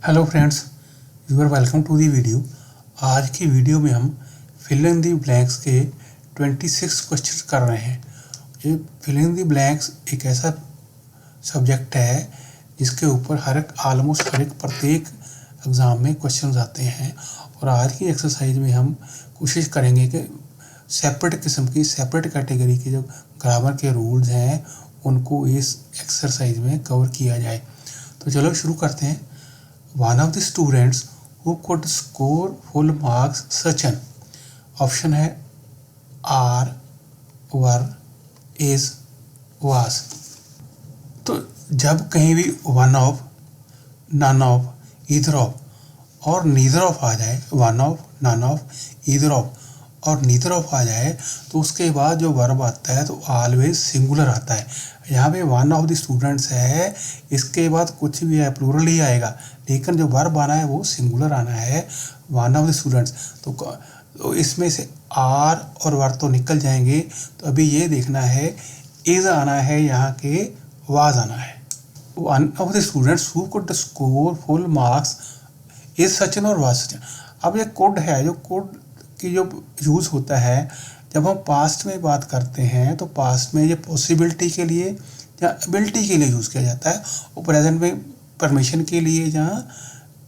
Hello friends, you are welcome to the video. आज की video में हम फिल इन दी ब्लैंक्स के 26 क्वेश्चन कर रहे हैं। ये फिल इन दी ब्लैंक्स एक ऐसा सब्जेक्ट है जिसके ऊपर ऑलमोस्ट हर एक प्रत्येक एग्ज़ाम में क्वेश्चन आते हैं। और आज की एक्सरसाइज में हम कोशिश करेंगे कि सेपरेट कैटेगरी के जो ग्रामर के रूल्स हैं उनको इस एक्सरसाइज में कवर किया जाए। तो चलो शुरू करते हैं। One of the students who could score full marks Sachin. Option है आर, वर, इज, वाज। तो जब कहीं भी one of, none of, either of और नीदर ऑफ आ जाए, one of, none of, either of और नीदर ऑफ आ जाए तो उसके बाद जो वर्ब आता है तो ऑलवेज सिंगुलर आता है। यहाँ पे वन ऑफ द स्टूडेंट्स है, इसके बाद कुछ भी है प्लूरल ही आएगा, लेकिन जो वर्ब आना है वो सिंगुलर आना है, वन ऑफ द स्टूडेंट्स। तो इसमें से आर और वर तो निकल जाएंगे। तो अभी ये देखना है इज आना है, यहाँ के वाज आना है। One of the students who could score full marks is Sachin और वाज सचिन। अब ये कोड है, जो कोड की जो यूज़ होता है जब हम पास्ट में बात करते हैं तो पास्ट में ये पॉसिबिलिटी के लिए या एबिलिटी के लिए यूज़ किया जाता है, और प्रेजेंट में परमिशन के लिए या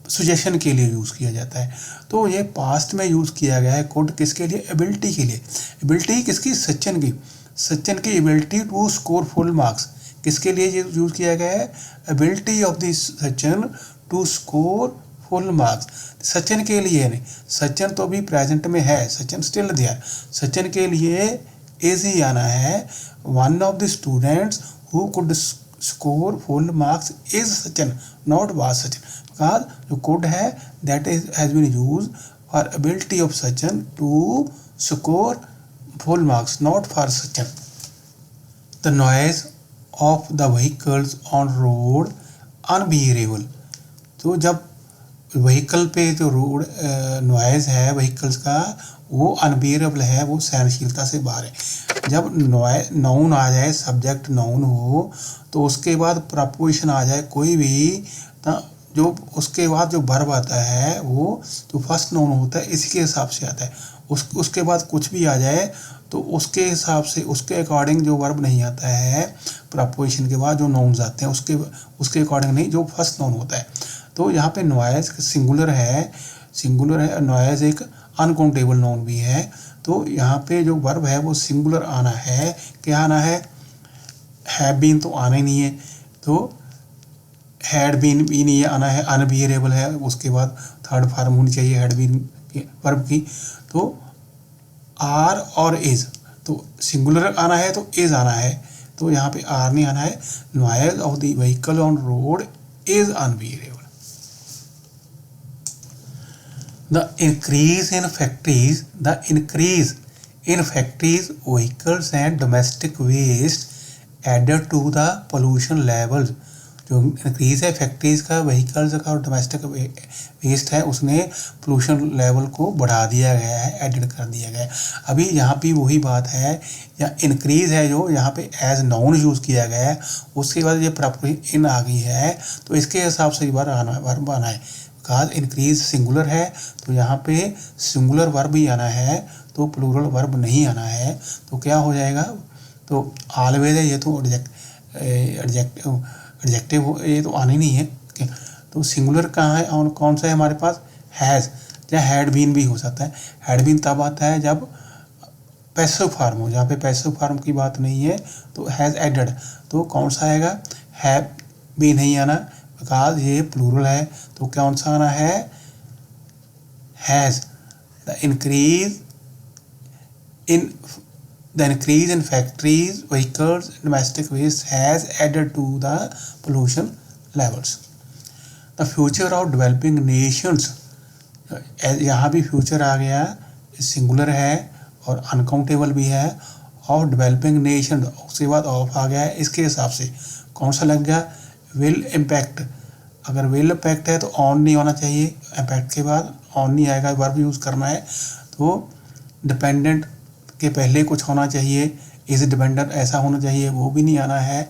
सुजेशन के लिए यूज़ किया जाता है। तो ये पास्ट में यूज़ किया गया है कोड किसके लिए? एबिलिटी के लिए। एबिलिटी किसकी? सचिन की। सचिन की ability to score full marks किसके लिए यूज़ किया गया है? Ability of the Sachin to score full marks. Sachin के लिए नहीं, सचिन तो भी प्रेजेंट में है, सचिन स्टिल देयर। सचिन के लिए इज ही आना है। One of the students who could score full marks is Sachin, not was Sachin. Because जो कोड है that is has been used for ability of Sachin to score full marks, not for Sachin. The noise of the vehicles on road unbearable. तो जब vehicle पे जो road noise है vehicles का वो unbearable है, वो सहनशीलता से बाहर है। जब नाउन आ जाए, सब्जेक्ट नाउन हो, तो उसके बाद प्रपोजिशन आ जाए कोई भी, तो जो उसके बाद जो वर्ब आता है वो जो फर्स्ट नाउन होता है इसी के हिसाब से आता है। उसके बाद कुछ भी आ जाए तो उसके हिसाब से, उसके अकॉर्डिंग जो वर्ब नहीं आता है प्रपोजिशन के बाद जो नाउन्स आते हैं उसके अकॉर्डिंग नहीं, जो फर्स्ट नाउन होता है। तो यहाँ पे नॉइज़ सिंगुलर है, नॉइज़ एक अनकाउंटेबल नाउन भी है। तो यहाँ पे जो वर्ब है वो सिंगुलर आना है। क्या आना है? हैव बीन तो आना ही नहीं है, तो हैड बीन भी नहीं आना है, अनबियरेबल है। उसके बाद थर्ड फॉर्म होनी चाहिए हैड बीन वर्ब की। तो आर और इज, तो सिंगुलर आना है तो इज आना है, तो यहाँ पे आर नहीं आना है। Noise of the vehicle on road is unbearable. The increase in factories, vehicles and domestic waste added to the pollution levels। जो इंक्रीज है फैक्ट्रीज का, व्हीकल्स का और डोमेस्टिक वेस्ट है, उसने पोल्यूशन लेवल को बढ़ा दिया गया है, एडेड कर दिया गया है। अभी यहाँ पे वही बात है, या इंक्रीज है जो यहाँ पे एज नाउन यूज़ किया गया है, उसके बाद ये प्रॉपर इन आ गई है, तो इसके हिसाब से वर्ब आना है। बिकॉज इंक्रीज सिंगुलर है तो यहाँ पे सिंगुलर वर्ब ही आना है, तो प्लूरल वर्ब नहीं आना है। तो क्या हो जाएगा? तो ऑलवेज है, ये तो एडजेक्टिव ये तो आना ही नहीं है। तो सिंगुलर कहाँ है और कौन सा है हमारे पास? हैज़ या हैड बीन भी हो सकता है। हैड बीन तब आता है जब पैसिव फॉर्म हो, जहाँ पे पैसिव फॉर्म की बात नहीं है तो हैज़ एडेड। तो कौन सा आएगा? हैव भी नहीं आना, बिकॉज ये प्लूरल है। तो कौन सा आना है? Has. The increase in factories, vehicles, domestic waste has added to the pollution levels. The future of developing nations, यहाँ भी फ्यूचर आ गया, सिंगुलर है और अनकाउंटेबल भी है। ऑफ डेवलपिंग नेशन, उसके बाद ऑफ आ गया है, इसके हिसाब से कौन सा लग गया? Will impact. अगर विल इम्पैक्ट है तो ऑन नहीं होना चाहिए, इम्पैक्ट के बाद ऑन नहीं आएगा, वर्ब यूज़ करना है। तो डिपेंडेंट के पहले कुछ होना चाहिए, इज डिपेंडेंट ऐसा होना चाहिए, वो भी नहीं आना है।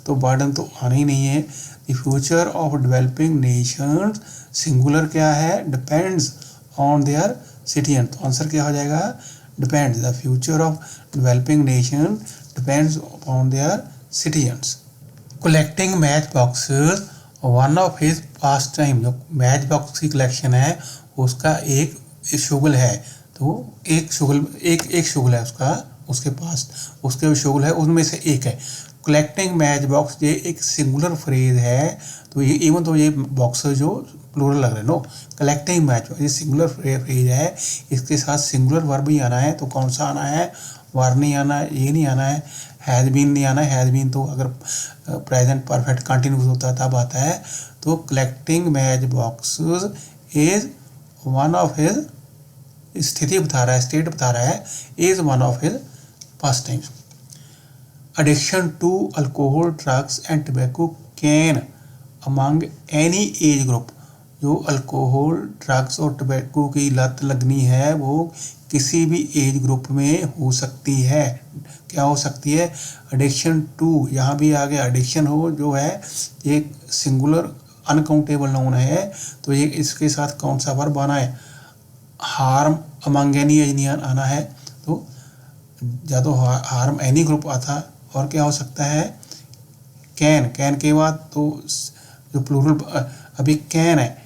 तो बर्डन तो आना ही नहीं है। The future of developing Nations, singular क्या है, डिपेंड्स ऑन देयर सिटीजन। तो आंसर क्या हो जाएगा, depends. The future of developing nation depends on their citizens. Collecting match boxes one of his past time. जो मैच बॉक्स की collection है उसका एक शुगल है, तो एक शुगल है उसका, उसके पास उसके शुगल है, उनमें से एक है। कलेक्टिंग मैच बॉक्स ये एक सिंगुलर फ्रेज है, तो ये इवन तो ये बॉक्स जो प्लूरल लग रहे हैं नो, कलेक्टिंग मैच ये सिंगुलर फ्रेज है, इसके साथ सिंगुलर वर्ब ही आना है। तो कौन सा आना है, वर नहीं आना है, ये नहीं आना है, हैज़ बीन नहीं आना है। हैज़ बीन तो अगर प्रेजेंट परफेक्ट कंटिन्यूस होता है तब आता है। तो collecting match boxes is one of his, स्थिति बता रहा है, स्टेट बता रहा है, is one of his pastimes. Addiction to alcohol, drugs and tobacco can among any age group. जो अल्कोहल, ड्रग्स और टबैको की लत लगनी है वो किसी भी एज ग्रुप में हो सकती है। क्या हो सकती है, एडिक्शन टू, यहाँ भी आ गया एडिक्शन हो जो है एक सिंगुलर अनकाउंटेबल नाउन है, तो ये इसके साथ कौन सा वर्ब आना है, हार्म अमंग एनी एज नहीं आना है। तो या तो हार्म एनी ग्रुप आता, और क्या हो सकता है, कैन के बाद तो जो प्लूरल अभी कैन है,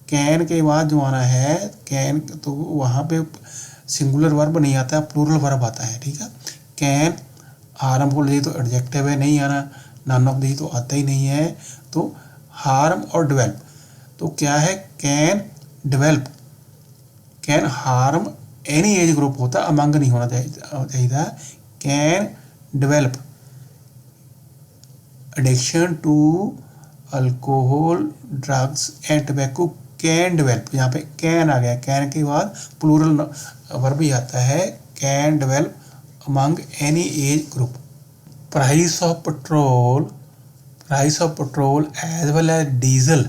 कैन के बाद जो आना है कैन, तो वहाँ पे सिंगुलर वर्ब नहीं आता, प्लूरल वर्ब आता है। ठीक है, कैन हार्म को ले तो एडजेक्टिव है, नहीं आना, नन ऑफ दी तो आता ही नहीं है। तो हार्म और डेवलप, तो क्या है, can develop, can harm any age group होता, अमंग नहीं होना चाहिए। Can develop addiction to alcohol, drugs and tobacco can develop, यहाँ पे कैन आ गया, कैन के बाद प्लूरल वर्ब ही आता है, can develop among any age group. Price of petrol as well as diesel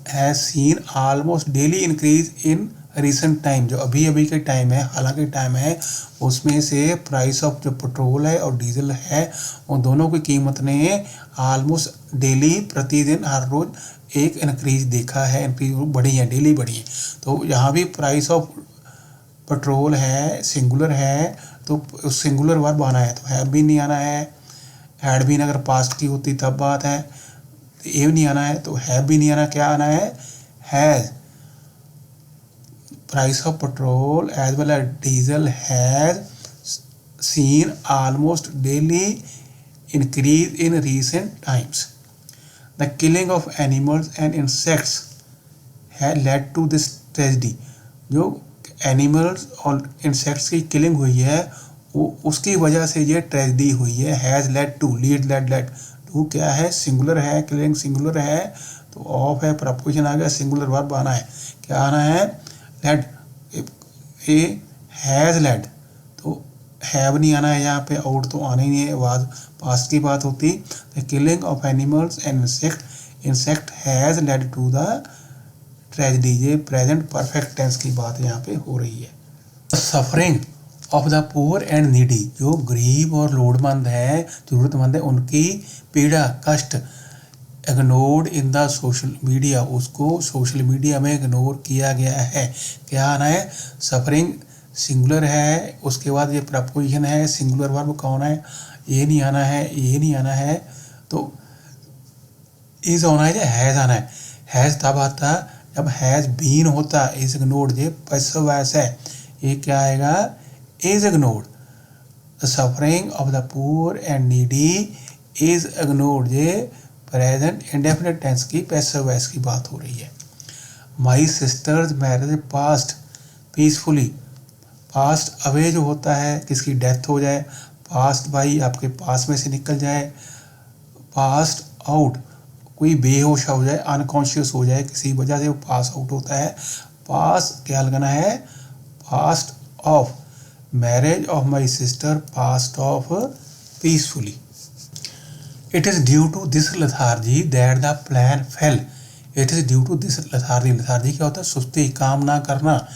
has seen almost daily increase in recent time. जो अभी के टाइम है, हालांकि टाइम है, उसमें से प्राइस ऑफ जो पेट्रोल है और डीजल है उन दोनों की कीमत ने ऑलमोस्ट डेली, प्रतिदिन, हर रोज एक इंक्रीज देखा है, इंक्रीज बढ़ी है, डेली बढ़ी है। तो यहाँ भी प्राइस ऑफ पेट्रोल है, सिंगुलर है, तो सिंगुलर वर्ब आना है, तो हैव बीन नहीं आना है, हैड बीन अगर पास्ट की होती तब बात है, तो ये नहीं आना है, तो हैव भी नहीं आना, क्या आना है, has. Price of petrol as well as diesel has seen almost daily increase in recent times. The killing of animals and insects has led to this tragedy. जो एनिमल्स और इंसेक्ट्स की किलिंग हुई है वो उसकी वजह से ये ट्रेजेडी हुई है। Has led to, lead, led to क्या है, सिंगुलर है, किलिंग सिंगुलर है, तो ऑफ है, प्रपोजिशन आ गया, सिंगुलर वर्ब आना है, क्या आना है, लेड, ए हैज लेड, तो हैव नहीं आना है यहाँ पे, आउट तो आना ही नहीं है, वाज पास्ट की बात होती। The killing of animals and insect has led to the tragedy, ये प्रेजेंट परफेक्ट टेंस की बात यहाँ पे हो रही है। Suffering of the poor and needy, जो गरीब और लोड़मंद है, जरूरतमंद है, उनकी पीड़ा, कष्ट, ignored in the social media, उसको सोशल मीडिया में इग्नोर किया गया है। क्या आना है, सफरिंग सिंगुलर है, उसके बाद ये प्रपोजिशन है, सिंगुलर वर्ब कौन है, ये नहीं आना है, ये नहीं आना है, तो इज आना है या हैज आना है। हैज तब आता जब हैज बीन होता, इज इग्नोर्ड ये पैसिव वॉइस है, ये क्या आएगा, is ignored. The suffering of the poor and needy is ignored, ये प्रेजेंट इंडेफिनिट टेंस की पैसिव वॉइस की बात हो रही है। My sister's marriage passed peacefully, passed away जो होता है किसकी डेथ हो जाए, पास्ट बाई आपके पास में से निकल जाए, पास्ट आउट कोई बेहोश हो जाए, अनकॉन्शियस हो जाए, किसी वजह से वो पास आउट होता है। पास क्या लगाना है, passed off, marriage of my sister passed off peacefully. It is due to this lethargy that the plan fail, it is due to this lethargy, lethargy क्या होता है, सुस्ती, काम ना करना,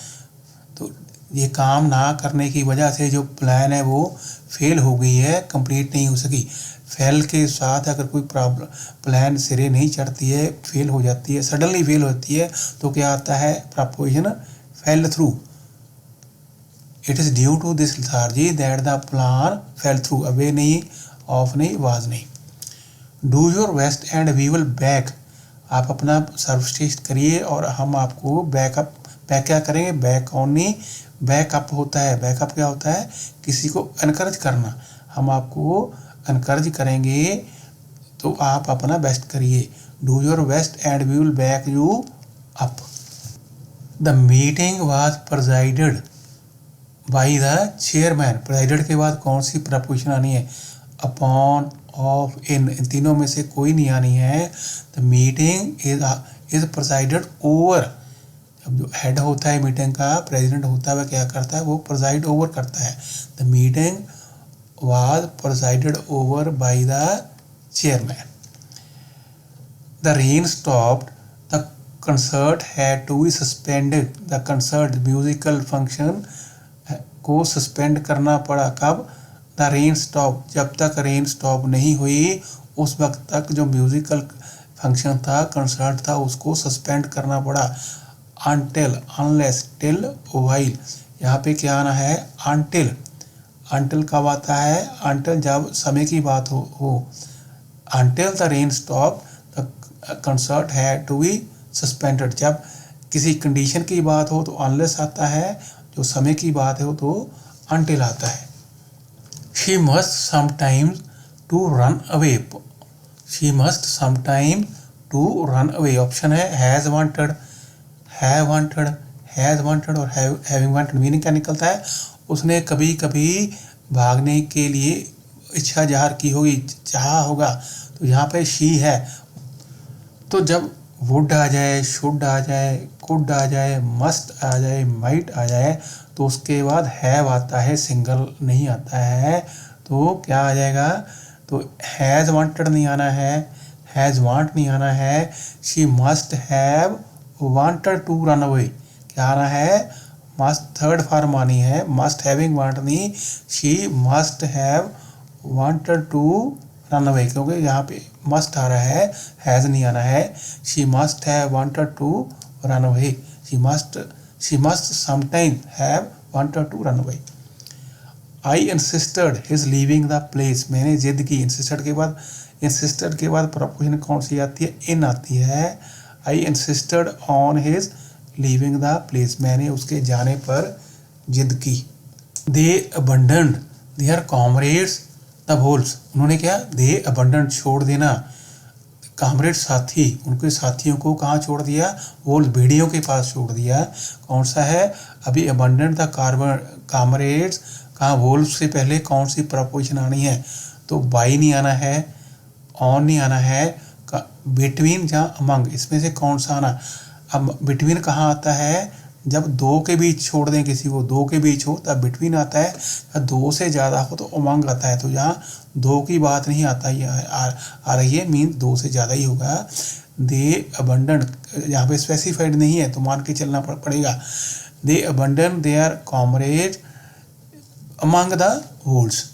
तो ये काम ना करने की वजह से जो प्लान है वो फेल हो गई है, कंप्लीट नहीं हो सकी। फेल के साथ अगर कोई प्रॉब्लम प्लान सिरे नहीं चढ़ती है, फेल हो जाती है, सडनली फेल होती है, तो क्या आता है preposition fail through. It is due to this lethargy that the plan fail through. Away नहीं, ऑफ नहीं, वाज नहीं। Do your best and we will back. आप अपना सर्वश्रेष्ठ करिए और हम आपको बैकअप, बैक क्या करेंगे, बैक ऑन नहीं, बैकअप होता है। बैकअप क्या होता है, किसी को एनकरेज करना। हम आपको एनकरेज करेंगे, तो आप अपना बेस्ट करिए। Do your best and we will back you up. The meeting was presided by the chairman. Presided के बाद कौन सी प्रपोजिशन आनी है, अपॉन, ऑफ, इन तीनों में से कोई नहीं आनी है। The meeting is presided over. अब जो हेड होता है मीटिंग का, प्रेसिडेंट होता है, वह क्या करता है, वो प्रेजाइड ओवर करता है। The meeting was presided over by the chairman. The rain stopped, the concert had to be suspended. The concert musical function को सस्पेंड करना पड़ा। कब, द रेन स्टॉप, जब तक रेन स्टॉप नहीं हुई उस वक्त तक जो म्यूजिकल फंक्शन था, कंसर्ट था, उसको सस्पेंड करना पड़ा। Until, unless, till, while. यहाँ पे क्या आना है, अनटिल। अनटिल कब आता है, अनटिल जब समय की बात हो। Until the rain stop the concert had to be suspended. जब किसी कंडीशन की बात हो तो अनलेस आता है, जो समय की बात हो तो अनटिल आता है। She must sometimes to run away. She must sometime to run away. Option है has wanted, have wanted, has wanted और हैविंग वांटेड। मीनिंग क्या निकलता है, उसने कभी कभी भागने के लिए इच्छा जाहिर की होगी, चाहा होगा। तो यहाँ पे शी है, तो जब वुड आ जाए, शुड आ जाए, कुड आ जाए, मस्ट आ जाए, माइट आ जाए, तो उसके बाद हैव आता है, सिंगल नहीं आता है। तो क्या आ जाएगा, तो हैज़ वांटेड नहीं आना है, हैज़ वांट नहीं आना है। She must have wanted to run away. क्या आना है, मस्ट, थर्ड फॉर्म आनी है, मस्ट हैविंग वांट नहीं, she must have wanted to run away, क्योंकि यहाँ पे मस्ट आ रहा है, हैज़ नहीं आना है। She must have wanted to run away. She must sometime have wanted to run away. I insisted his leaving the place. मैंने जिद की। इंसिस्टेड के बाद प्रपोजिशन कौन सी आती है, इन आती है। आई insisted on his leaving the place. मैंने उसके जाने पर जिद की। दे अबंडन्ड देयर कॉमरेड्स द वोल्व्स। उन्होंने क्या, दे अबंडन्ड छोड़ देना, कॉमरेड साथी, उनके साथियों को कहाँ छोड़ दिया, वोल्व्स भेड़ियों के पास छोड़ दिया। कौन सा है, अभी अबंडन्ड द कॉमरेड्स, कहाँ, वोल्व्स से पहले कौन सी प्रपोजिशन आनी है, तो बाई नहीं आना है, ऑन नहीं आना है, बिटवीन जहाँ अमंग, इसमें से कौन सा आना। अब बिटवीन कहाँ आता है, जब दो के बीच छोड़ दें किसी को, दो के बीच हो तब बिटवीन आता है, या दो से ज़्यादा हो तो अमंग आता है। तो यहाँ दो की बात नहीं आता, ये आ रही है, मीन दो से ज़्यादा ही होगा। दे अबंडन, यहाँ पे स्पेसिफाइड नहीं है तो मान के चलना पड़ेगा। They abandon their comrade among the wolves.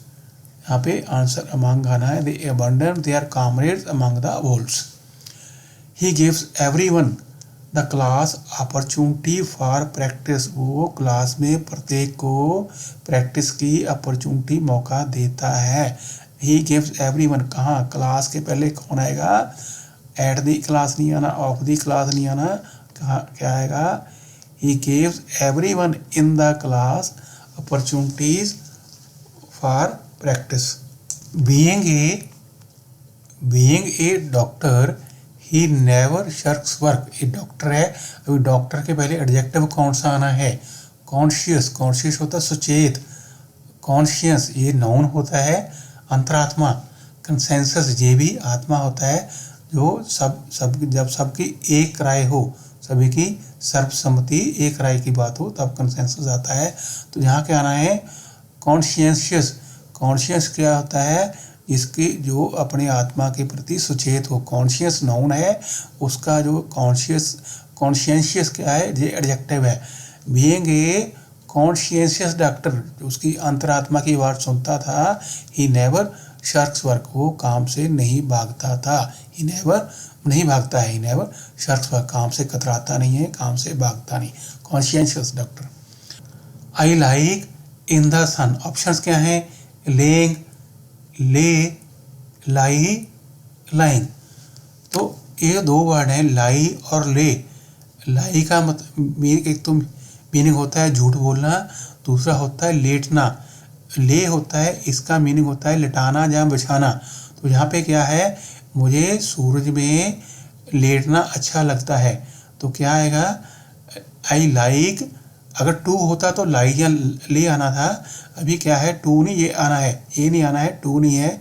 यहाँ पे आंसर अमंग आना है। They abandon their comrades among the wolves. He gives everyone the class opportunity for practice. वो क्लास में प्रत्येक को प्रैक्टिस की अपॉर्चुनिटी, मौका देता है। ही गिव्स एवरीवन, कहाँ, क्लास के पहले कौन आएगा, एट द क्लास नहीं आना, ऑफ द क्लास नहीं आना, कहाँ क्या आएगा, he gives everyone in the class opportunities for practice. Being a doctor he never shirks work. ये डॉक्टर है, अभी डॉक्टर के पहले एडजेक्टिव कौन सा आना है, कॉन्शियस। कॉन्शियस होता है सुचेत, कॉन्शियस ये नाउन होता है, अंतरात्मा। कंसेंसस ये भी आत्मा होता है, जो जब सबकी एक राय हो, सभी की सर्वसम्मति, एक राय की बात हो, तब कंसेंसस आता है। तो यहाँ क्या आना है, कॉन्शियस। कॉन्शियस क्या होता है, इसकी जो अपने आत्मा के प्रति सुचेत हो। कॉन्शियस नाउन है, उसका जो कॉन्शियस, कॉन्शियंशियस क्या है, ये एडजेक्टिव है। बीइंग ए कॉन्शियंशियस डॉक्टर, उसकी अंतरात्मा की आवाज़ सुनता था, ही नेवर शर्क्स वर्क, वो काम से नहीं भागता था। ही नेवर नहीं भागता है, ही नेवर शर्क्स वर्क, काम से कतराता नहीं है, काम से भागता नहीं, conscientious doctor. I like in the sun, options क्या हैं? लेइंग, ले, लाई, लाइंग। तो ये दो वर्ड हैं, लाई और ले। लाई का मतलब एक तो मीनिंग होता है झूठ बोलना, दूसरा होता है लेटना। ले होता है, इसका मीनिंग होता है लिटाना या बिछाना। तो यहाँ पे क्या है, मुझे सूरज में लेटना अच्छा लगता है, तो क्या आएगा? आई लाइक, अगर टू होता तो लाई या ले आना था, अभी क्या है, टू नहीं ये आना है, ये नहीं आना है, टू नहीं है,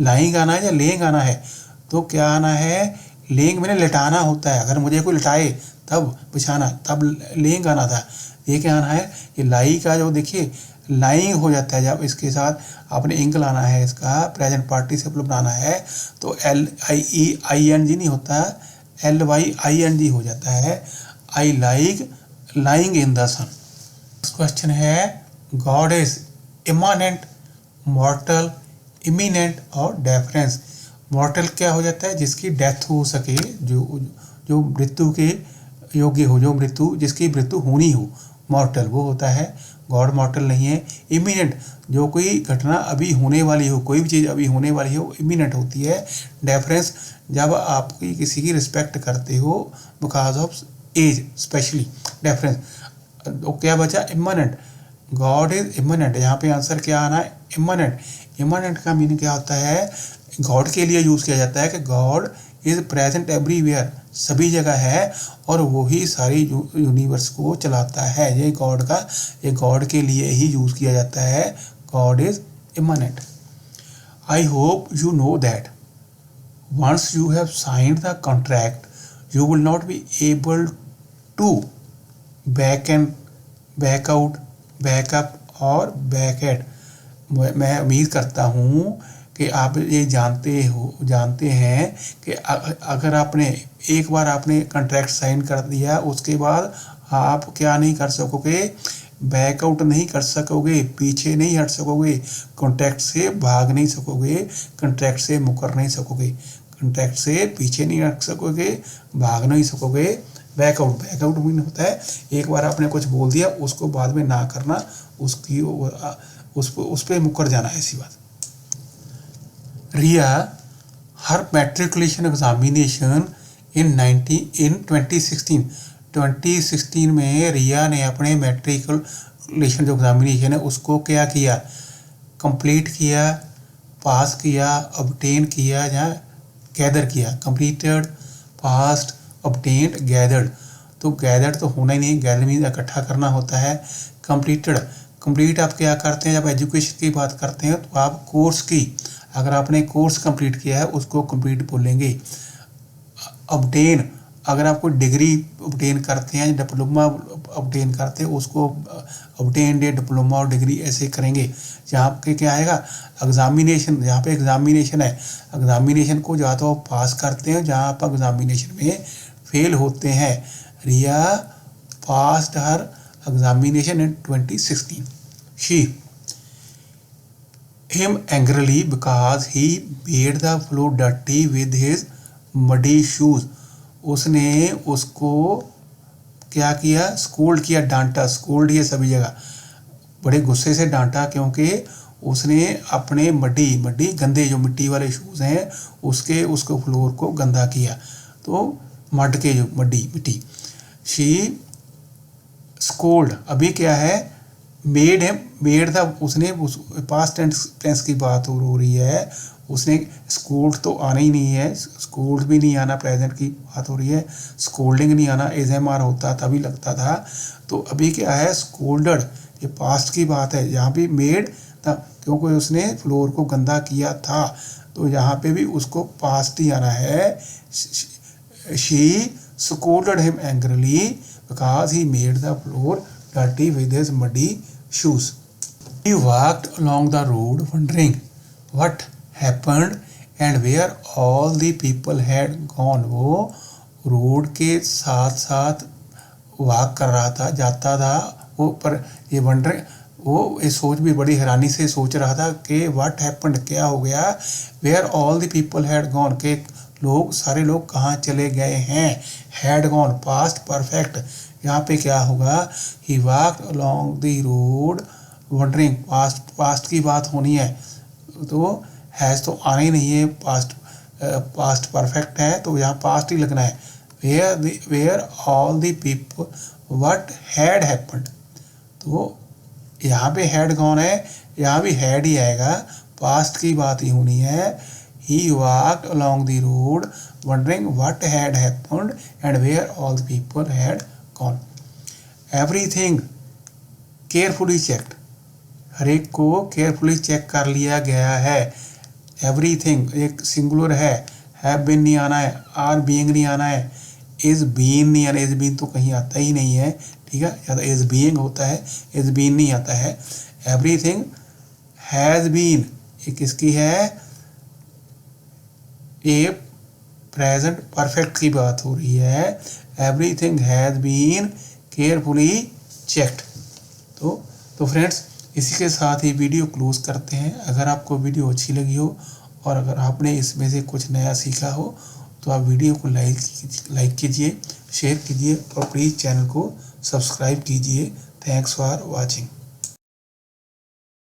लाइंग आना है या लेंग आना है। तो क्या आना है? लेंग मैंने लिटाना होता है, अगर मुझे कोई लिटाए तब बिछाना, तब लेंग आना था। ये क्या आना है? ये लाई का जो देखिए लाइंग हो जाता है, जब इसके साथ आपने इंग लाना है, इसका प्रेजेंट पार्टिसिपल बनाना है, तो LIEING नहीं होता, LYING हो जाता है। I like lying in the sun. Next question है, God is immanent, mortal, imminent और डेफरेंस। मॉर्टल क्या हो जाता है? जिसकी डेथ हो सके, जो मृत्यु के योग्य हो, जो मृत्यु जिसकी मृत्यु होनी हो, मॉर्टल वो होता है। गॉड मॉर्टल नहीं है। इमिनेंट, जो कोई घटना अभी होने वाली हो, कोई भी चीज़ अभी होने वाली हो, इमिनेंट होती है। डेफरेंस, जब आप किसी की रिस्पेक्ट करते हो because of age, especially deference. तो क्या बचा? इमनेंट। गॉड इज इमनेंट, यहाँ पे आंसर क्या आना है? इमनेंट। इमनेंट का मीनिंग क्या होता है? गॉड के लिए यूज़ किया जाता है कि गॉड इज प्रेजेंट एवरीवेयर, सभी जगह है और वही सारी यूनिवर्स को चलाता है। ये गॉड के लिए ही यूज़ किया जाता है। God is इमनेंट। I hope you know that once you have signed the contract, you will not be able to back out, back up और back at। मैं उम्मीद करता हूँ कि आप ये जानते हैं कि अगर आपने एक बार आपने कॉन्ट्रैक्ट साइन कर दिया, उसके बाद आप क्या नहीं कर सकोगे? बैकआउट नहीं कर सकोगे, पीछे नहीं हट सकोगे, कॉन्ट्रैक्ट से भाग नहीं सकोगे, कॉन्ट्रैक्ट से मुकर नहीं सकोगे, कॉन्ट्रैक्ट से पीछे नहीं हट सकोगे, भाग नहीं सकोगे। बैकआउट मीन होता है एक बार आपने कुछ बोल दिया, उसको बाद में ना करना, उस पर मुकर जाना, ऐसी बात। रिया हर मैट्रिकुलेशन एग्जामिनेशन इन 2016 में रिया ने अपने मैट्रिकुलेशन जो एग्जामिनेशन है उसको क्या किया? कंप्लीट किया, पास किया, ऑब्टेन किया या गैदर किया। Completed, past, obtained, gathered. तो गैदर्ड तो होना ही नहीं, गैदर मीन इकट्ठा करना होता है। कंप्लीट आप क्या करते हैं? जब एजुकेशन की बात करते हैं तो आप कोर्स की, अगर आपने कोर्स कंप्लीट किया है उसको कंप्लीट बोलेंगे। ऑब्टेन, अगर आप कोई डिग्री ऑब्टेन करते हैं, डिप्लोमा ऑब्टेन करते हैं, उसको ऑब्टेन या डिप्लोमा और डिग्री ऐसे करेंगे। जहाँ पे क्या आएगा? एग्जामिनेशन, जहाँ पे एग्जामिनेशन है, एग्जामिनेशन को या तो पास करते हैं, जहाँ आप एग्जामिनेशन में फेल होते हैं। Riya passed her examination in 2016। She him angrily because he made the floor dirty with his muddy shoes। उसने उसको क्या किया? स्कोल्ड किया, डांटा। स्कोल्ड ये सभी जगह बड़े गुस्से से डांटा, क्योंकि उसने अपने मड्डी गंदे जो मिट्टी वाले शूज़ हैं उसको फ्लोर को गंदा किया। तो मड के जो मिट्टी। शी स्कोल्ड, अभी क्या है? मेड था, उसने पास्ट टेंस की बात हो रही है। उसने स्कोल्ड तो आना ही नहीं है, स्कोल्ड भी नहीं आना, प्रेजेंट की बात हो रही है। स्कोल्डिंग नहीं आना, एजएमआर होता तभी लगता था। तो अभी क्या है? स्कोल्डड, ये पास्ट की बात है। यहाँ भी मेड था क्योंकि उसने फ्लोर को गंदा किया था, तो यहाँ पे भी उसको पास्ट ही आना है। She scolded him angrily because he made the floor dirty with his muddy shoes. He walked along the road wondering what happened and where all the people had gone। वो रोड के साथ साथ walk कर रहा था, जाता था वो पर ये वंडर वो ये सोच भी बड़ी हैरानी से सोच रहा था कि व्हाट हैपेंड, क्या हो गया, where all the people had gone, के लोग सारे लोग कहाँ चले गए हैं, हैड गॉन पास्ट परफेक्ट, यहाँ पे क्या होगा, he walked along the road wondering, past की बात होनी है तो हैज़ तो आना ही नहीं है, पास्ट परफेक्ट है तो यहाँ पास्ट ही लगना है, where all the people what had happened, तो यहाँ पे हैड गॉन है, यहाँ भी हैड ही आएगा, पास्ट की बात ही होनी है। He walked along the road wondering what had happened and where all the people had gone. Everything carefully checked, हर एक को केयरफुली चेक कर लिया गया है। एवरीथिंग एक सिंगुलर है, हैव बीन नहीं आना है, आर बीइंग नहीं आना है, इज बीन नहीं आना, इज बीन तो कहीं आता ही नहीं है, ठीक है, या तो इज बीइंग होता है, इज बीन नहीं आता है। एवरीथिंग हैज़ बीन, ये किसकी है, ये प्रेजेंट परफेक्ट की बात हो रही है। Everything has been carefully checked. तो फ्रेंड्स, इसी के साथ ही वीडियो क्लोज करते हैं। अगर आपको वीडियो अच्छी लगी हो और अगर आपने इसमें से कुछ नया सीखा हो तो आप वीडियो को लाइक कीजिए, शेयर कीजिए और प्लीज़ चैनल को सब्सक्राइब कीजिए। Thanks for watching.